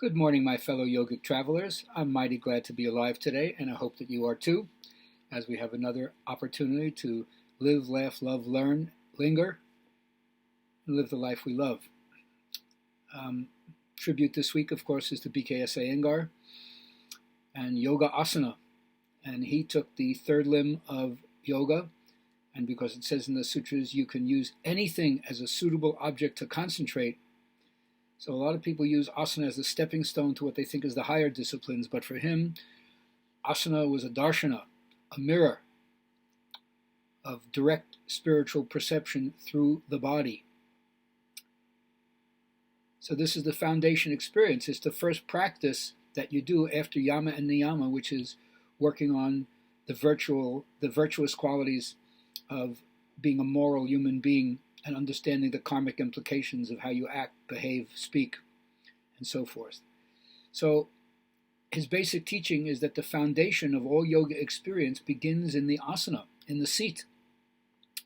Good morning, my fellow yogic travelers. I'm mighty glad to be alive today, and I hope that you are too, as we have another opportunity to live, laugh, love, learn, linger, and live the life we love. Tribute this week, of course, is to BKSA Iyengar and Yogasana. And he took the third limb of yoga, and because it says in the sutras you can use anything as a suitable object to concentrate. So a lot of people use asana as a stepping stone to what they think is the higher disciplines, but for him, asana was a darshana, a mirror of direct spiritual perception through the body. So this is the foundation experience. It's the first practice that you do after yama and niyama, which is working on the virtuous qualities of being a moral human being and understanding the karmic implications of how you act, behave, speak, and so forth. So his basic teaching is that the foundation of all yoga experience begins in the asana, in the seat.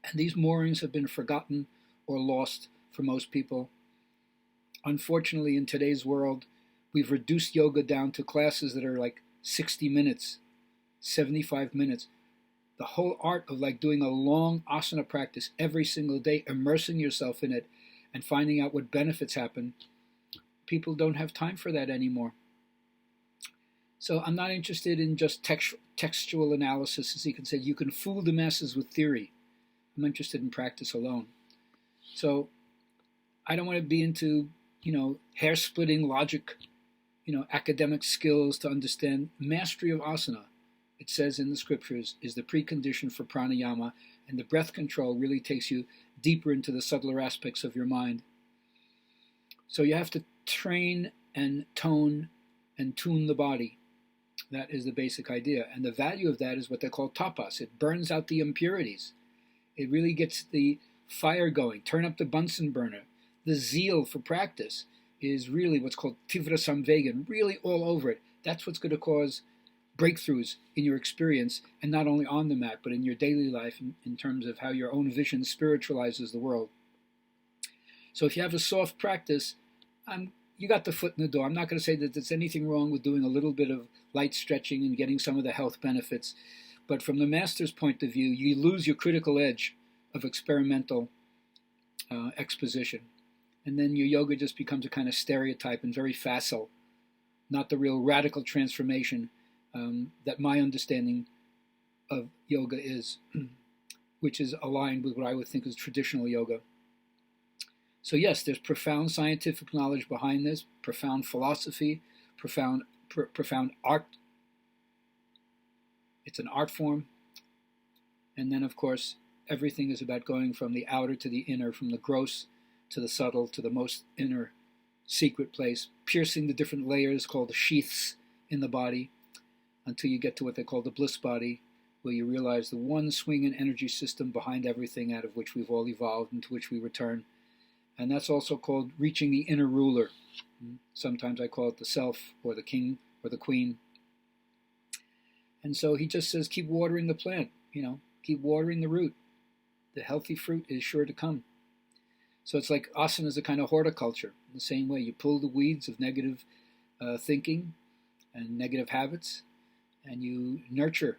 And these moorings have been forgotten or lost for most people. Unfortunately, in today's world, we've reduced yoga down to classes that are like 60 minutes, 75 minutes. The whole art of like doing a long asana practice every single day, immersing yourself in it and finding out what benefits happen, people don't have time for that anymore. So I'm not interested in just textual analysis, as he can say. You can fool the masses with theory. I'm interested in practice alone. So I don't want to be into, hair-splitting logic, academic skills to understand mastery of asana. It says in the scriptures, is the precondition for pranayama, and the breath control really takes you deeper into the subtler aspects of your mind. So you have to train and tone and tune the body. That is the basic idea. And the value of that is what they call tapas. It burns out the impurities. It really gets the fire going. Turn up the Bunsen burner. The zeal for practice is really what's called tivra samvegan, really all over it. That's what's going to cause breakthroughs in your experience, and not only on the mat, but in your daily life in terms of how your own vision spiritualizes the world. So if you have a soft practice, you got the foot in the door. I'm not going to say that there's anything wrong with doing a little bit of light stretching and getting some of the health benefits, but from the master's point of view, you lose your critical edge of experimental exposition. And then your yoga just becomes a kind of stereotype and very facile, not the real radical transformation that my understanding of yoga is, which is aligned with what I would think is traditional yoga. So yes, there's profound scientific knowledge behind this, profound philosophy, profound art. It's an art form. And then, of course, everything is about going from the outer to the inner, from the gross to the subtle to the most inner secret place, piercing the different layers called the sheaths in the body, until you get to what they call the bliss body, where you realize the one swing and energy system behind everything, out of which we've all evolved and to which we return. And that's also called reaching the inner ruler. Sometimes I call it the self, or the king, or the queen. And so he just says, keep watering the plant, keep watering the root. The healthy fruit is sure to come. So it's like asana is a kind of horticulture. In the same way, you pull the weeds of negative thinking and negative habits, and you nurture,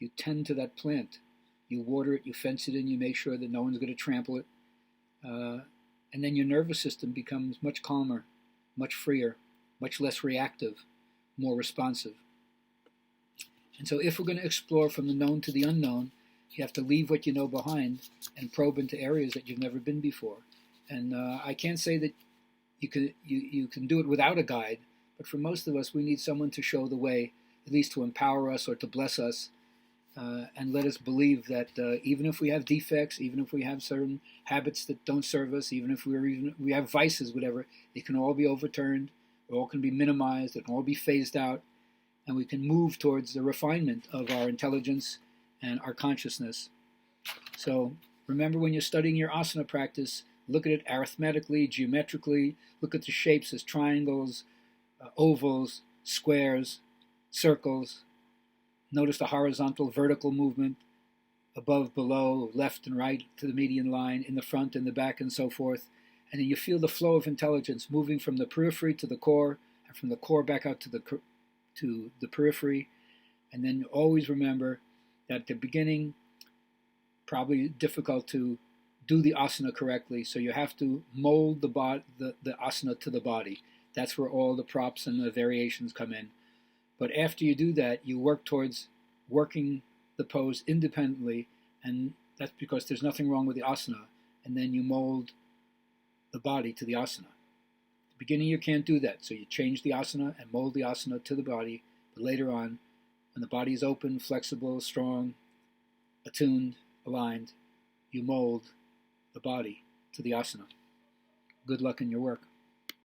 you tend to that plant. You water it, you fence it in, you make sure that no one's going to trample it. And then your nervous system becomes much calmer, much freer, much less reactive, more responsive. And so if we're going to explore from the known to the unknown, you have to leave what you know behind and probe into areas that you've never been before. And I can't say that you can do it without a guide, but for most of us, we need someone to show the way, at least to empower us or to bless us, and let us believe that even if we have defects, even if we have certain habits that don't serve us, even if we have vices, whatever, it can all be overturned, it all can be minimized, it can all be phased out, and we can move towards the refinement of our intelligence and our consciousness. So remember, when you're studying your asana practice, look at it arithmetically, geometrically, look at the shapes as triangles, ovals, squares, circles. Notice the horizontal, vertical movement, above, below, left and right to the median line, in the front and the back, and so forth. And then you feel the flow of intelligence moving from the periphery to the core, and from the core back out to the periphery. And then always remember that at the beginning, probably difficult to do the asana correctly, so you have to mold the asana to the body. That's where all the props and the variations come in. But after you do that, you work towards working the pose independently, and that's because there's nothing wrong with the asana, and then you mold the body to the asana. At the beginning you can't do that, so you change the asana and mold the asana to the body, but later on, when the body is open, flexible, strong, attuned, aligned, you mold the body to the asana. Good luck in your work.